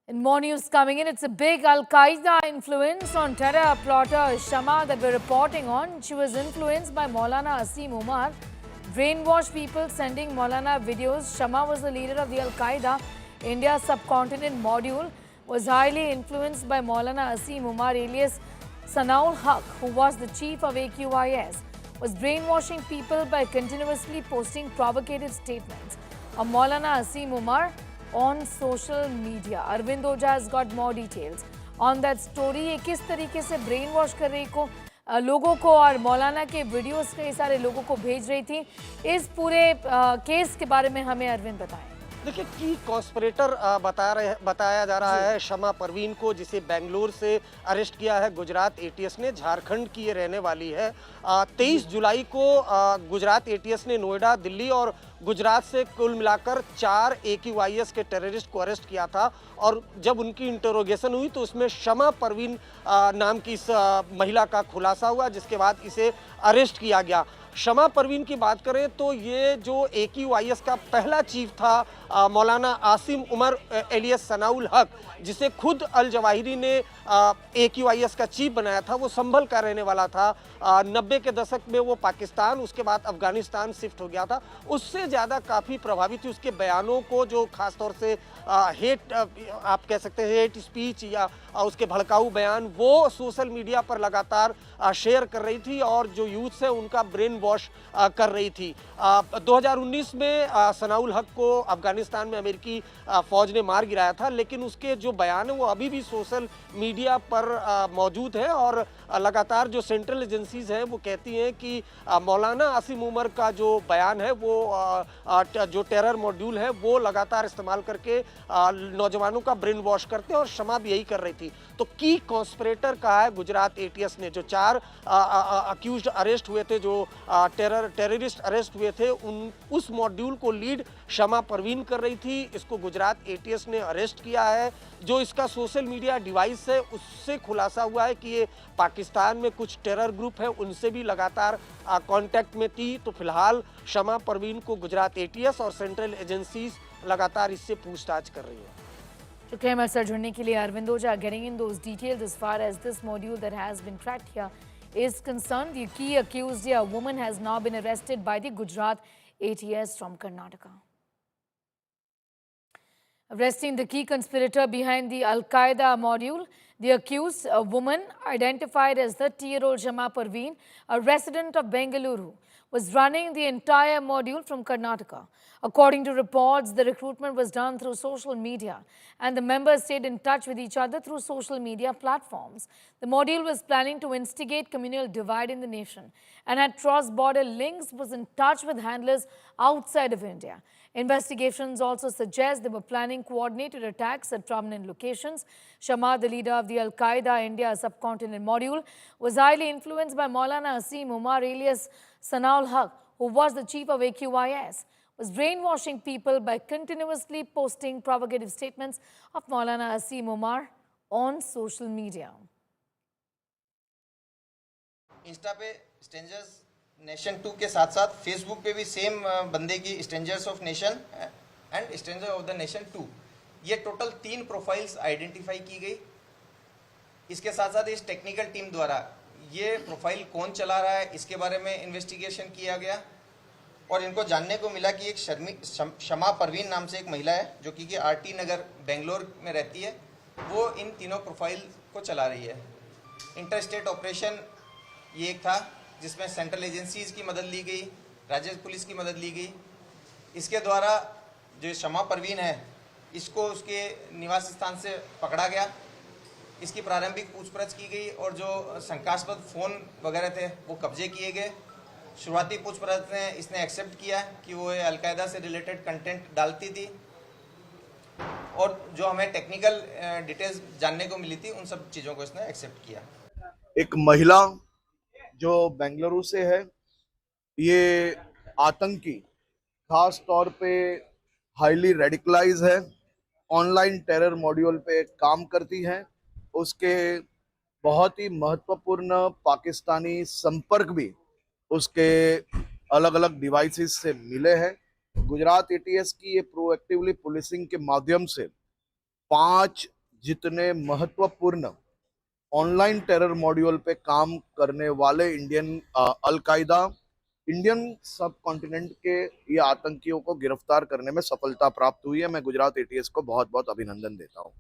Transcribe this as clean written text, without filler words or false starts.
In more news coming in, it's a big Al-Qaeda influence on terror plotter Shama that we're reporting on. She was influenced by Maulana Asim Umar, brainwashed people sending Maulana videos. Shama was the leader of the Al-Qaeda India subcontinent module, was highly influenced by Maulana Asim Umar alias Sanaul Haq, who was the chief of AQIS, was brainwashing people by continuously posting provocative statements of Maulana Asim Umar on social media. Arvind Oja has got more details on that story. ये किस तरीके से brain wash कर रही को लोगों को और मौलाना के वीडियोस कई सारे लोगों को भेज रही थी। इस पूरे केस के बारे में हमें अरविंद बताएं। देखिए, की कॉन्स्पिरेटर बताया जा रहा है शमा परवीन को, जिसे बेंगलुरु से अरेस्ट किया है गुजरात एटीएस ने। झारखंड की ये रहने वाली है। 23 जुलाई को गुजरात एटीएस ने नोएडा, दिल्ली और गुजरात से कुल मिलाकर 4 AQIS के टेररिस्ट को अरेस्ट किया था। और जब उनकी इंटरोगेशन हुई तो उसमें शमा परवीन नाम की इस महिला का खुलासा हुआ, जिसके बाद इसे अरेस्ट किया गया। शमा परवीन की बात करें तो ये जो AQIS का पहला चीफ था मौलाना आसिम उमर एलियस सनाउल हक, जिसे खुद अल जवाहिरी ने AQIS का चीफ बनाया था, वो संभल का रहने वाला था। 90 के दशक में वो पाकिस्तान, उसके बाद अफगानिस्तान शिफ्ट हो गया था। उससे ज़्यादा काफ़ी प्रभावित थी उसके बयानों को, जो खासतौर से हेट आप कह सकते हैं हेट स्पीच या उसके भड़काऊ बयान वो सोशल मीडिया पर लगातार शेयर कर रही थी और जो यूथ है उनका ब्रेन वॉश कर रही थी। 2019 में सनाउल हक को अफगानिस्तान में अमेरिकी फौज ने मार गिराया था, लेकिन उसके जो बयान है वो अभी भी सोशल मीडिया पर मौजूद है। और लगातार जो सेंट्रल एजेंसीज हैं वो कहती हैं कि मौलाना आसिम उमर का जो बयान है वो जो टेरर मॉड्यूल है वो लगातार इस्तेमाल करके नौजवानों का ब्रेन वॉश करते हैं, और शमा भी यही कर रही थी। तो की कॉन्स्पिरेटर कहा है गुजरात एटीएस ने। जो 4 अक्यूज्ड अरेस्ट हुए थे, जो टेररिस्ट अरेस्ट हुए थे, उस मॉड्यूल को लीड शमा परवीन कर रही थी। इसको गुजरात एटीएस ने अरेस्ट किया है। जो इसका सोशल मीडिया डिवाइस है उससे खुलासा हुआ है कि ये पाकिस्तान में कुछ टेरर ग्रुप है उनसे भी लगातार कांटेक्ट में थी। तो फिलहाल शमा परवीन को गुजरात एटीएस और सेंट्रल एजेंसीज लगातार इससे पूछताछ कर रही है। शुक्रिया हमारे साथ जुड़ने के लिए अरविंद ओजा। Getting in those details as far as this module that has been tracked here is concerned. The key accused here, a woman, has now been arrested by the Gujarat ATS from Karnataka. Arresting the key conspirator behind the Al-Qaeda module, the accused, a woman identified as 30-year-old Shama Parveen, a resident of Bengaluru, was running the entire module from Karnataka. According to reports, the recruitment was done through social media and the members stayed in touch with each other through social media platforms. The module was planning to instigate communal divide in the nation and had cross-border links, was in touch with handlers outside of India. Investigations also suggest they were planning coordinated attacks at prominent locations. Shama, the leader of the Al-Qaeda India subcontinent module, was highly influenced by Maulana Asim Umar alias Sanaul Haq, who was the chief of AQIS, was brainwashing people by continuously posting provocative statements of Maulana Asim Umar on social media. Insta पे strangers nation 2 के साथ साथ Facebook पे भी same बंदे की strangers of nation and stranger of the nation 2, ये total 3 profiles identify की गई। इसके साथ साथ इस टेक्निकल टीम द्वारा ये प्रोफाइल कौन चला रहा है इसके बारे में इन्वेस्टिगेशन किया गया और इनको जानने को मिला कि एक शमा परवीन नाम से एक महिला है जो कि RT नगर बेंगलोर में रहती है, वो इन तीनों प्रोफाइल को चला रही है। इंटर स्टेट ऑपरेशन ये एक था जिसमें सेंट्रल एजेंसीज की मदद ली गई, राज्य पुलिस की मदद ली गई। इसके द्वारा जो शमा परवीन है इसको उसके निवास स्थान से पकड़ा गया, इसकी प्रारंभिक पूछपरछ की गई और जो शंकास्पद फ़ोन वगैरह थे वो कब्जे किए गए। शुरुआती पूछपरछ में इसने एक्सेप्ट किया कि वो अलकायदा से रिलेटेड कंटेंट डालती थी और जो हमें टेक्निकल डिटेल्स जानने को मिली थी उन सब चीज़ों को इसने एक्सेप्ट किया। एक महिला जो बेंगलुरु से है, ये आतंकी खास तौर पे हाईली रेडिकलाइज है, ऑनलाइन टेरर मॉड्यूल पे काम करती है। उसके बहुत ही महत्वपूर्ण पाकिस्तानी संपर्क भी उसके अलग अलग डिवाइसेस से मिले हैं। गुजरात एटीएस की ये प्रोएक्टिवली पुलिसिंग के माध्यम से 5 जितने महत्वपूर्ण ऑनलाइन टेरर मॉड्यूल पे काम करने वाले अल कायदा इंडियन सब कॉन्टिनेंट के ये आतंकियों को गिरफ्तार करने में सफलता प्राप्त हुई है। मैं गुजरात एटीएस को बहुत बहुत अभिनंदन देता हूँ।